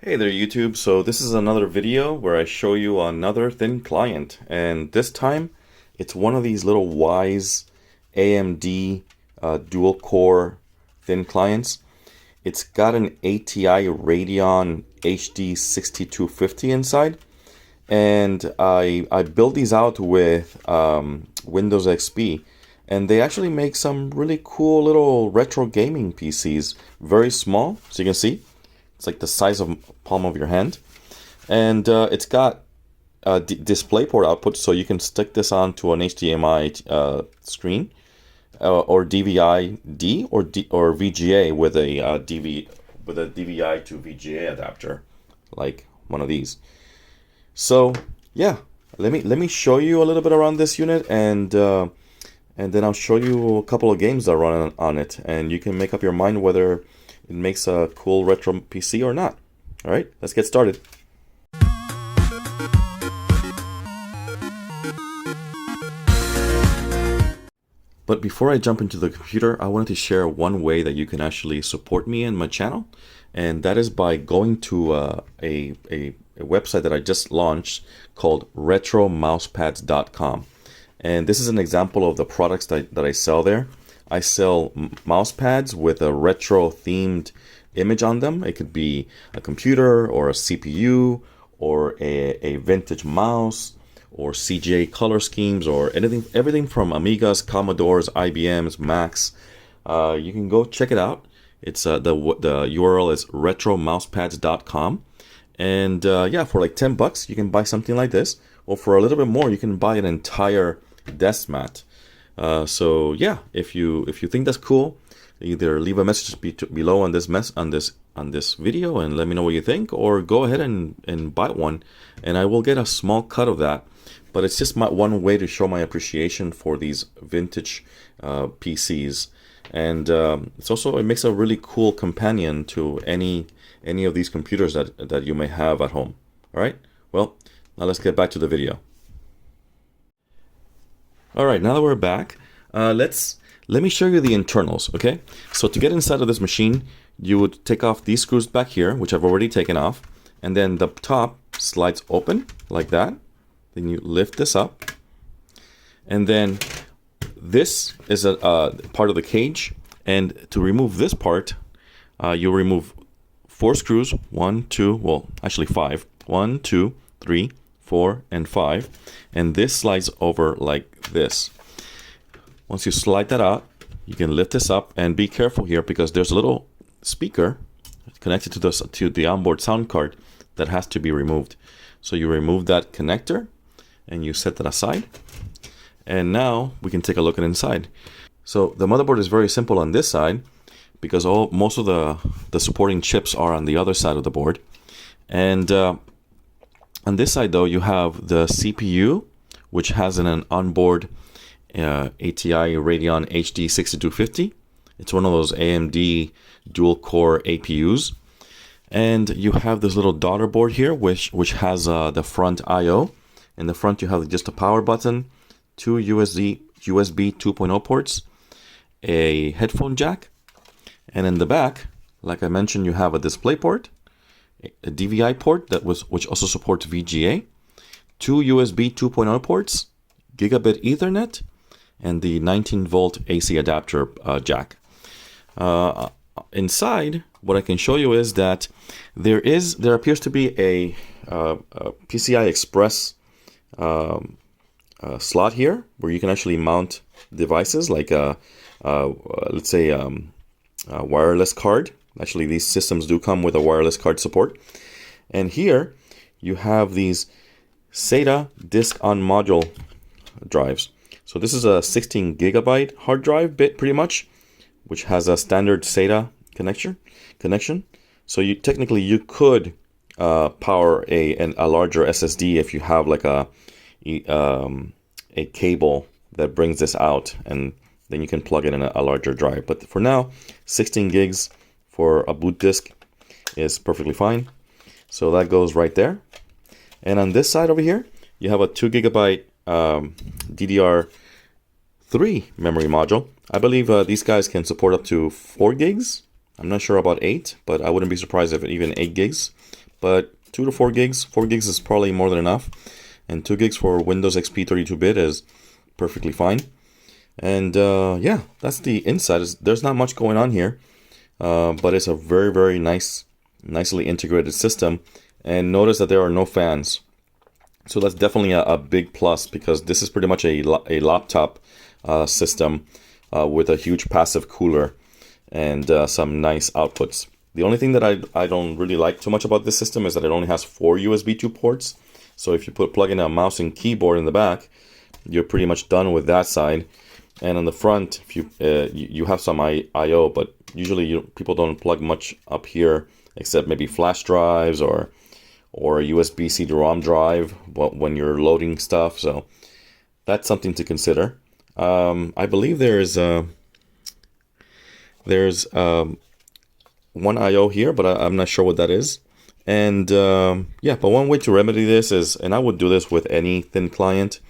Hey there YouTube, so this is another video where I show you another thin client, and this time it's one of these little Wyse AMD dual core thin clients. It's got an ATI Radeon HD6250 inside, and I built these out with Windows XP, and they actually make some really cool little retro gaming PCs, very small, so you can see. It's like the size of palm of your hand, and it's got a DisplayPort output, so you can stick this onto an HDMI screen, or DVI-D or VGA with a DVI to VGA adapter, like one of these. So yeah, let me show you a little bit around this unit, and then I'll show you a couple of games that run on it, and you can make up your mind whether it makes a cool retro PC or not. All right, let's get started. But before I jump into the computer, I wanted to share one way that you can actually support me and my channel, and that is by going to a website that I just launched called retromousepads.com. And this is an example of the products that I sell there. I sell mouse pads with a retro themed image on them. It could be a computer or a CPU or a vintage mouse or CGA color schemes or everything from Amigas, Commodores, IBMs, Macs. You can go check it out. It's the URL is retromousepads.com, and yeah, for like $10 you can buy something like this, or for a little bit more you can buy an entire desk mat. So yeah, if you think that's cool, either leave a message below on this video and let me know what you think, or go ahead and buy one, and I will get a small cut of that. But it's just one way to show my appreciation for these vintage PCs, and it makes a really cool companion to any of these computers that you may have at home. All right, well, now let's get back to the video. All right, now that we're back, let me show you the internals, okay? So to get inside of this machine, you would take off these screws back here, which I've already taken off, and then the top slides open like that. Then you lift this up, and then this is a part of the cage, and to remove this part, you'll remove 4 screws, 1, 2, well, actually 5, 1, 2, 3, 4, and 5, and this slides over like this. Once you slide that out, you can lift this up, and be careful here because there's a little speaker connected to the onboard sound card that has to be removed. So you remove that connector and you set that aside, and now we can take a look at inside. So the motherboard is very simple on this side because most of the supporting chips are on the other side of the board, and on this side though you have the CPU, which has an onboard ATI Radeon HD6250. It's one of those AMD dual core APUs, and you have this little daughter board here which has the front I/O. In the front you have just a power button, 2 USB 2.0 ports, a headphone jack, and in the back, like I mentioned, you have a DisplayPort, a DVI port which also supports VGA, 2 USB 2.0 ports, gigabit Ethernet, and the 19-volt AC adapter jack. Inside, what I can show you is that there appears to be a PCI Express slot here where you can actually mount devices like let's say a wireless card. Actually, these systems do come with a wireless card support. And here you have these SATA disk on module drives. So this is a 16 gigabyte hard drive pretty much, which has a standard SATA connection. So you could power a larger SSD if you have like a cable that brings this out, and then you can plug it in a larger drive. But for now, 16 gigs for a boot disk is perfectly fine. So that goes right there. And on this side over here, you have a 2 gigabyte DDR3 memory module. I believe these guys can support up to 4 gigs I'm not sure about 8, but I wouldn't be surprised if even 8 gigs. But 2 to 4 gigs, 4 gigs is probably more than enough. And 2 gigs for Windows XP 32-bit is perfectly fine. And yeah, that's the inside. There's not much going on here, but it's a very, very nicely integrated system. And notice that there are no fans. So that's definitely a big plus, because this is pretty much a laptop system with a huge passive cooler and some nice outputs. The only thing that I don't really like too much about this system is that it only has 4 USB 2 ports. So if you plug in a mouse and keyboard in the back, you're pretty much done with that side. And on the front, if you have some I/O, but usually people don't plug much up here except maybe flash drives or a USB CD-ROM drive when you're loading stuff. So that's something to consider. I believe there's one I/O here, but I'm not sure what that is. And yeah, but one way to remedy this is, and I would do this with any thin client,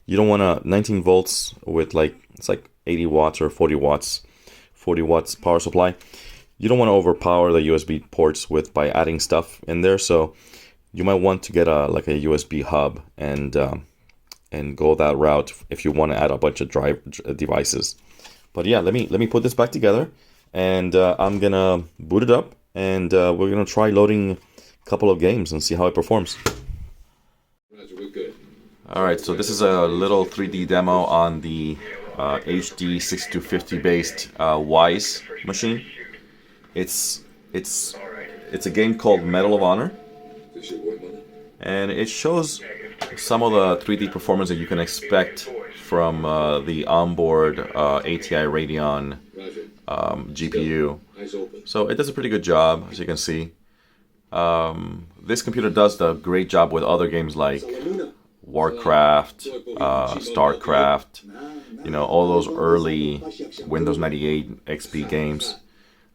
you don't want a 19 volts with it's like 80 watts or 40 watts power supply. You don't want to overpower the USB ports by adding stuff in there. So you might want to get a USB hub and go that route if you want to add a bunch of drive devices. But yeah, let me put this back together, and I'm gonna boot it up, and we're gonna try loading a couple of games and see how it performs. Roger, we're good. All right, so this is a little 3D demo on the HD6250 based Wyse machine. It's a game called Medal of Honor, and it shows some of the 3D performance that you can expect from the onboard ATI Radeon GPU. So it does a pretty good job, as you can see. This computer does a great job with other games like Warcraft, Starcraft, all those early Windows 98 XP games.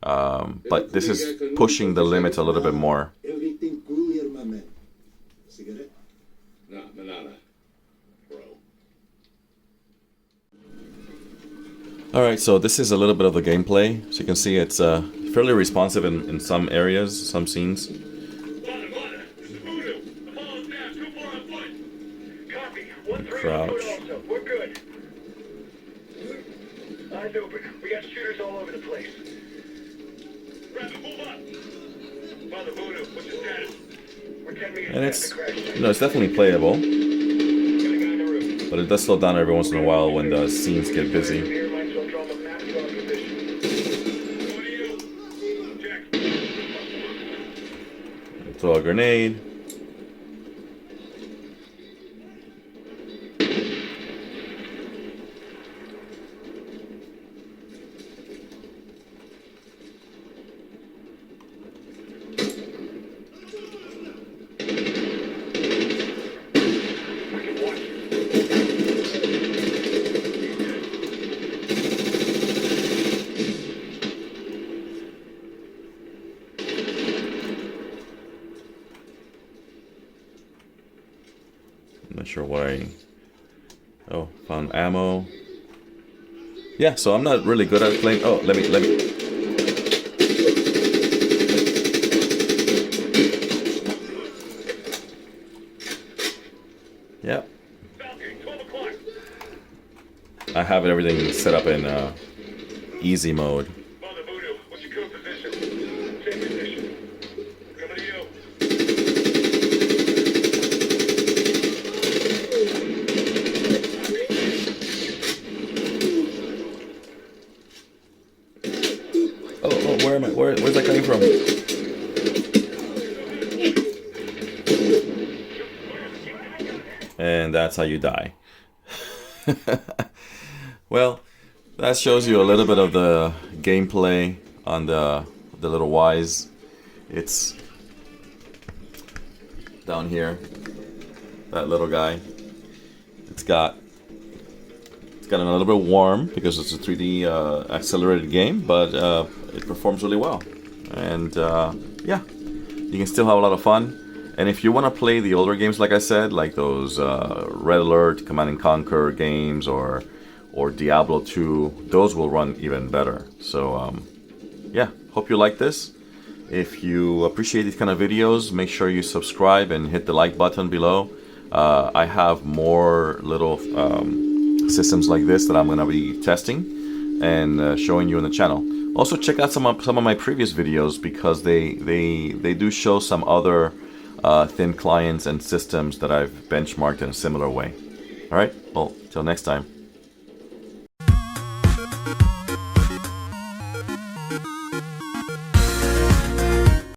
But this is pushing the limits a little bit more. Alright, so this is a little bit of the gameplay. So you can see it's fairly responsive in some areas, some scenes. Crouch. We're good. Eyes open. We got shooters all over the place. Rapid, move up. Father Voodoo, what's your status? We're 10 meters And past the crash. it's definitely playable, Got a guy in the room. but it does slow down every once in a while when the scenes get busy. Here, might as well draw the map to our position. What do you? Check. Throw a grenade. Not sure why. Oh, found ammo. Yeah, so I'm not really good at playing. Oh, let me. Yeah. I have everything set up in easy mode. Father Voodoo, what's your current position? Same position. Coming to you. Oh, where am I? Where's that coming from? And that's how you die. Well, that shows you a little bit of the gameplay on the little Wyse. It's down here. That little guy. It's gotten a little bit warm because it's a 3D accelerated game, but it performs really well. And yeah, you can still have a lot of fun. And if you want to play the older games, like I said, like those Red Alert, Command & Conquer games, or Diablo 2, those will run even better. So yeah, hope you like this. If you appreciate these kind of videos, make sure you subscribe and hit the like button below. I have more little systems like this that I'm going to be testing and showing you on the channel. Also check out some of my previous videos, because they do show some other thin clients and systems that I've benchmarked in a similar way. Alright, well, till next time.